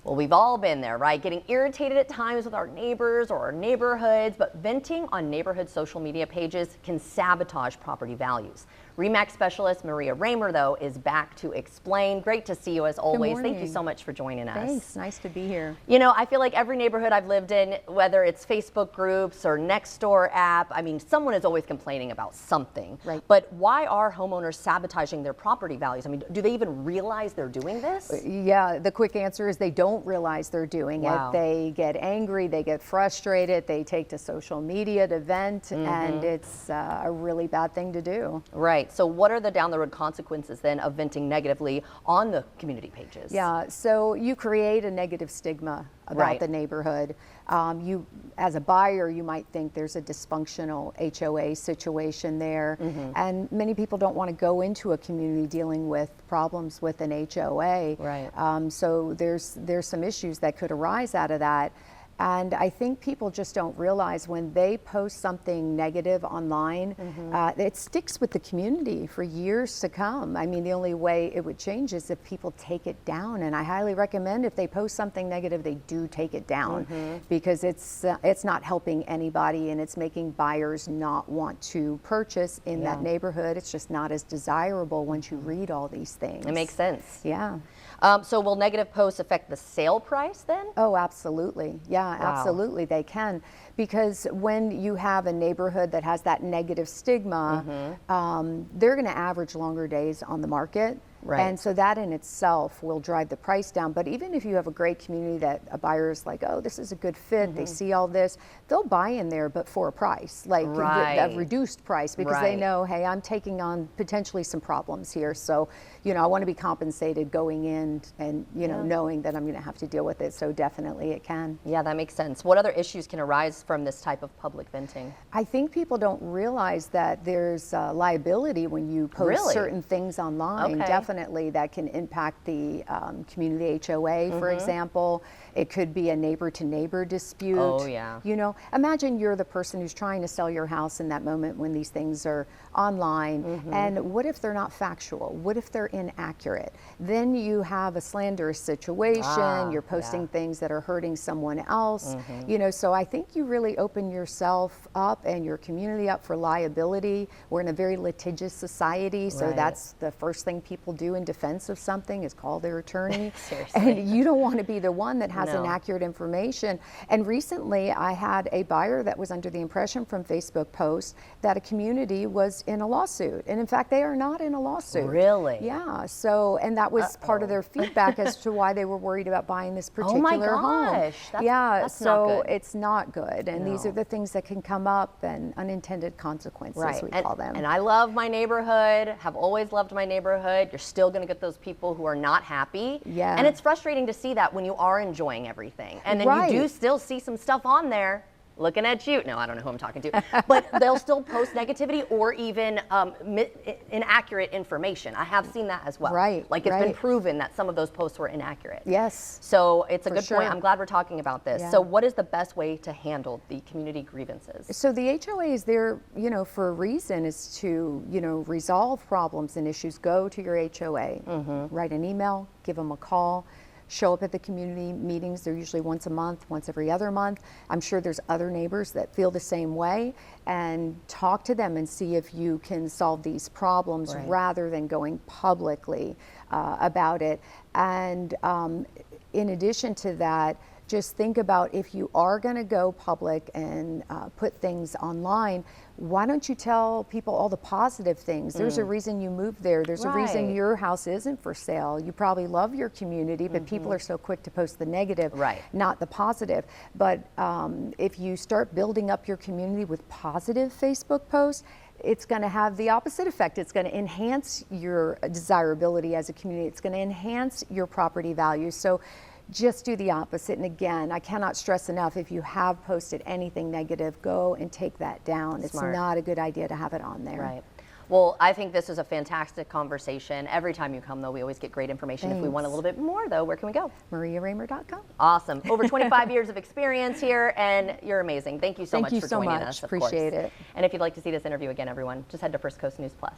Well, we've all been there, right? Getting irritated at times with our neighbors or our neighborhoods, but venting on neighborhood social media pages can sabotage property values. RE/MAX specialist Maria Raymer, though, is back to explain. Great to see you as always. Thank you so much for joining us. Thanks. Nice to be here. You know, I feel like every neighborhood I've lived in, whether it's Facebook groups or Nextdoor app, I mean, someone is always complaining about something. Right. But why are homeowners sabotaging their property values? I mean, do they even realize they're doing this? Yeah, the quick answer is they don't realize they're doing it. They get angry, they get frustrated, they take to social media to vent, and it's a really bad thing to do. Right. So what are the down the road consequences then of venting negatively on the community pages? Yeah, so you create a negative stigma about the neighborhood. You, as a buyer, you might think there's a dysfunctional HOA situation there, and many people don't want to go into a community dealing with problems with an HOA. Right. So there's some issues that could arise out of that. And I think people just don't realize when they post something negative online, it sticks with the community for years to come. I mean, the only way it would change is if people take it down. And I highly recommend if they post something negative, they do take it down, because it's not helping anybody, and it's making buyers not want to purchase in that neighborhood. It's just not as desirable once you read all these things. It makes sense. Yeah. So will negative posts affect the sale price then? Oh, absolutely. Yeah, absolutely they can. Because when you have a neighborhood that has that negative stigma, they're going to average longer days on the market. Right. And so that in itself will drive the price down. But even if you have a great community that a buyer is like, oh, this is a good fit, they see all this, they'll buy in there, but for a price, like a reduced price, because they know, hey, I'm taking on potentially some problems here. So, you know, I want to be compensated going in and, you know, knowing that I'm going to have to deal with it. So definitely it can. Yeah, that makes sense. What other issues can arise from this type of public venting? I think people don't realize that there's liability when you post certain things online. Definitely that can impact the community HOA, for example. It could be a neighbor-to-neighbor dispute. Oh, yeah. You know, imagine you're the person who's trying to sell your house in that moment when these things are online. And what if they're not factual? What if they're inaccurate? Then you have a slanderous situation. You're posting things that are hurting someone else. You know, so I think you really open yourself up and your community up for liability. We're in a very litigious society, so that's the first thing people do in defense of something is call their attorney. And you don't want to be the one that has inaccurate information. And recently I had a buyer that was under the impression from Facebook posts that a community was in a lawsuit. And in fact, they are not in a lawsuit. Really? Yeah. So, and that was part of their feedback as to why they were worried about buying this particular home. That's not good. It's not good. And these are the things that can come up, and unintended consequences, we call them. And I love my neighborhood, have always loved my neighborhood. You're still going to get those people who are not happy. Yeah. And it's frustrating to see that when you are enjoying everything. And then you do still see some stuff on there looking at you. No, I don't know who I'm talking to. But they'll still post negativity or even inaccurate information. I have seen that as well. Like it's been proven that some of those posts were inaccurate. Yes. So it's a good point. I'm glad we're talking about this. So what is the best way to handle the community grievances? So the HOA is there, you know, for a reason, is to, you know, resolve problems and issues. Go to your HOA, write an email, give them a call. Show up at the community meetings. They're usually once a month, once every other month. I'm sure there's other neighbors that feel the same way, and talk to them and see if you can solve these problems rather than going publicly about it. And in addition to that, just think about, if you are going to go public and put things online, why don't you tell people all the positive things? There's a reason you moved there. There's a reason your house isn't for sale. You probably love your community, but people are so quick to post the negative, not the positive. But if you start building up your community with positive Facebook posts, it's going to have the opposite effect. It's going to enhance your desirability as a community. It's going to enhance your property value. So just do the opposite. And again, I cannot stress enough, if you have posted anything negative, go and take that down. It's not a good idea to have it on there. Well, I think this is a fantastic conversation. Every time you come, though, we always get great information. If we want a little bit more, though, where can we go? MariaRaymer.com. Awesome. Over 25 years of experience here, and you're amazing. Thank you so much for joining us. Appreciate it. And if you'd like to see this interview again, everyone, just head to First Coast News Plus.